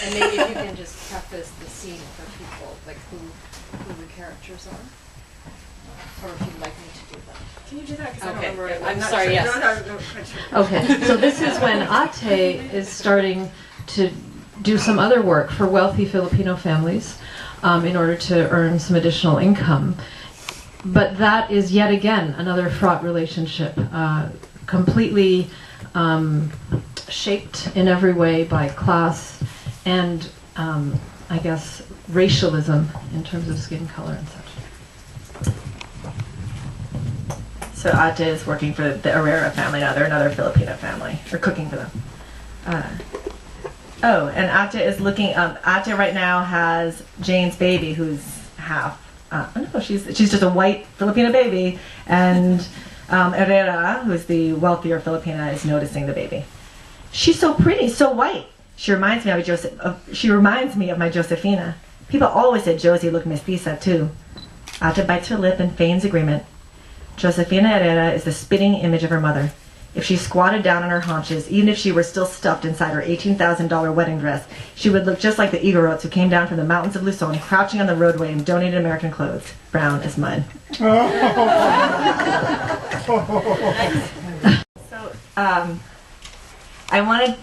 And maybe if you can just preface the scene for people, like who the characters are. Or if you'd like me to do that. Can you do that? Because Okay. I don't remember. I'm sorry, sure. yes. No, quite sure. Okay, so this is when Ate is starting to do some other work for wealthy Filipino families in order to earn some additional income. But that is yet again another fraught relationship, completely shaped in every way by class and, I guess, racialism in terms of skin color and such. So Ate is working for the Herrera family now. They're another Filipino family, or cooking for them. Oh, and Ate is looking. Ate right now has Jane's baby, who's half. No, she's just a white Filipino baby, and Herrera, who's the wealthier Filipina, is noticing the baby. She's so pretty, so white. She reminds me of my Josefina. People always said Josie looked mestiza too. Ate bites her lip and feigns agreement. Josefina Herrera is the spitting image of her mother. If she squatted down on her haunches, even if she were still stuffed inside her $18,000 wedding dress, she would look just like the Igorots who came down from the mountains of Luzon, crouching on the roadway and donated American clothes, brown as mud. So, I wanted,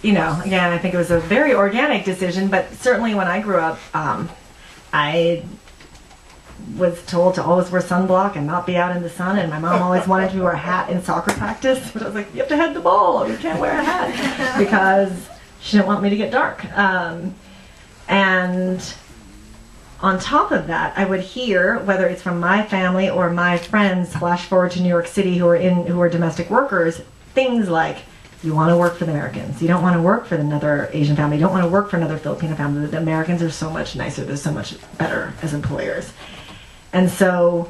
again, I think it was a very organic decision, but certainly when I grew up, I was told to always wear sunblock and not be out in the sun, and my mom always wanted to wear a hat in soccer practice, but I was like, you have to head the ball, or you can't wear a hat, because she didn't want me to get dark. And on top of that, I would hear, whether it's from my family or my friends, flash forward to New York City who are domestic workers, things like, you want to work for the Americans. You don't want to work for another Asian family. You don't want to work for another Filipino family. The Americans are so much nicer. They're so much better as employers. And so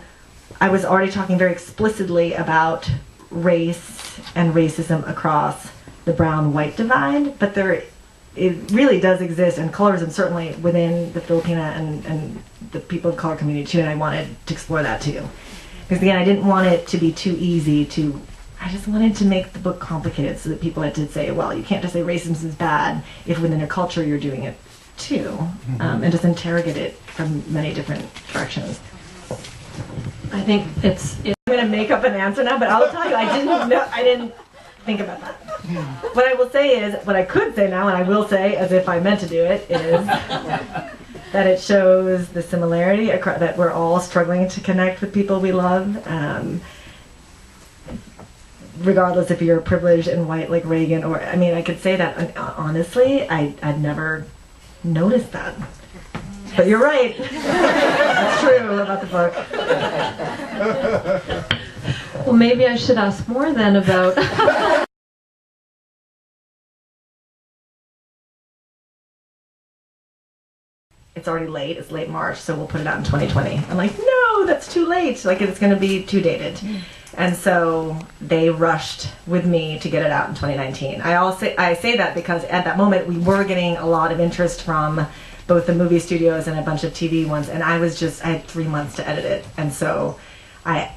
I was already talking very explicitly about race and racism across the brown-white divide, but it really does exist, and colorism certainly within the Filipina and the people of color community too, and I wanted to explore that too. Because again, I didn't want it to be too easy I just wanted to make the book complicated so that people had to say, well, you can't just say racism is bad if within a culture you're doing it too, and just interrogate it from many different directions. I think it's I'm going to make up an answer now, but I'll tell you, I didn't think about that. What I will say is, what I could say now, and I will say as if I meant to do it, is that it shows the similarity, that we're all struggling to connect with people we love, regardless if you're privileged and white like Reagan, or, I mean, I could say that honestly, I'd never noticed that. But you're right. That's true about the book. well, maybe I should ask more then about. It's already late. It's late March, so we'll put it out in 2020. I'm like, no, that's too late. Like, it's going to be too dated. And so they rushed with me to get it out in 2019. I say that because at that moment we were getting a lot of interest from both the movie studios and a bunch of TV ones, and I had 3 months to edit it, and so I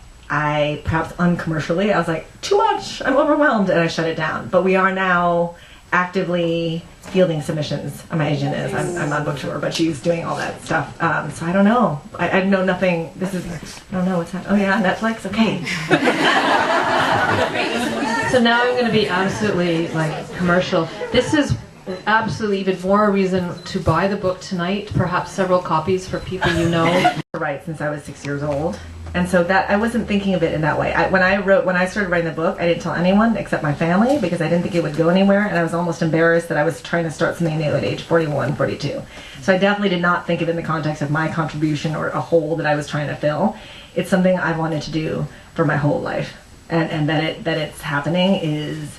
perhaps uncommercially, I was like, too much, I'm overwhelmed, and I shut it down. But we are now actively fielding submissions. My agent is, I'm on book tour, but she's doing all that stuff. So I don't know. I know nothing. I don't know what's happening. Oh yeah, Netflix, okay. So now I'm going to be absolutely commercial. This is absolutely even more reason to buy the book tonight, perhaps several copies for people you know. Right, since I was 6 years old. And so that I wasn't thinking of it in that way. When I started writing the book, I didn't tell anyone except my family because I didn't think it would go anywhere, and I was almost embarrassed that I was trying to start something new at age 41, 42. So I definitely did not think of it in the context of my contribution or a hole that I was trying to fill. It's something I wanted to do for my whole life, and that it's happening is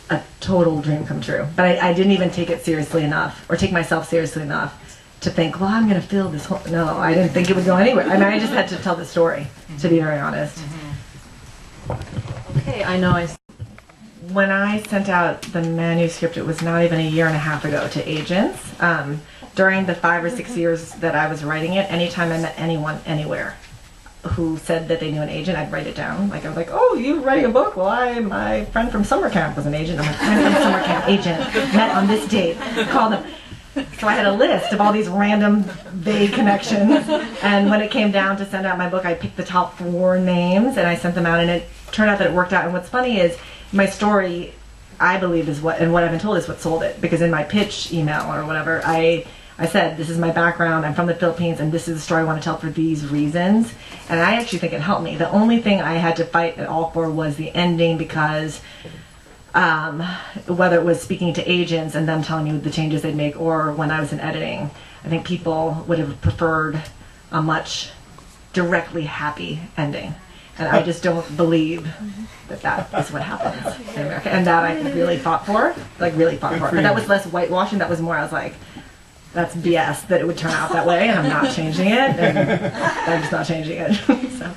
a total dream come true. But I didn't even take it seriously enough, or take myself seriously enough to think, well, I'm going to fill this whole... No, I didn't think it would go anywhere. I mean, I just had to tell the story, to be very honest. Okay, I know. When I sent out the manuscript, it was not even a year and a half ago to agents. During the 5 or 6 years that I was writing it, anytime I met anyone, anywhere, who said that they knew an agent, I'd write it down. Like, I was like, oh, you're writing a book? Well, my friend from summer camp was an agent. I'm like, friend from summer camp, agent, met on this date, called them. So I had a list of all these random vague connections, and when it came down to send out my book, I picked the top 4 names and I sent them out, and it turned out that it worked out. And what's funny is my story, I believe, is what, and what I've been told is what sold it, because in my pitch email or whatever, I said, this is my background, I'm from the Philippines, and this is the story I want to tell for these reasons. And I actually think it helped me. The only thing I had to fight at all for was the ending, because whether it was speaking to agents and them telling me the changes they'd make, or when I was in editing, I think people would have preferred a much directly happy ending. And I just don't believe that that is what happens in America. And that I really fought for, like really fought for. But that was less whitewashing, that was more, I was like, that's BS that it would turn out that way, and I'm not changing it, and I'm just not changing it. So.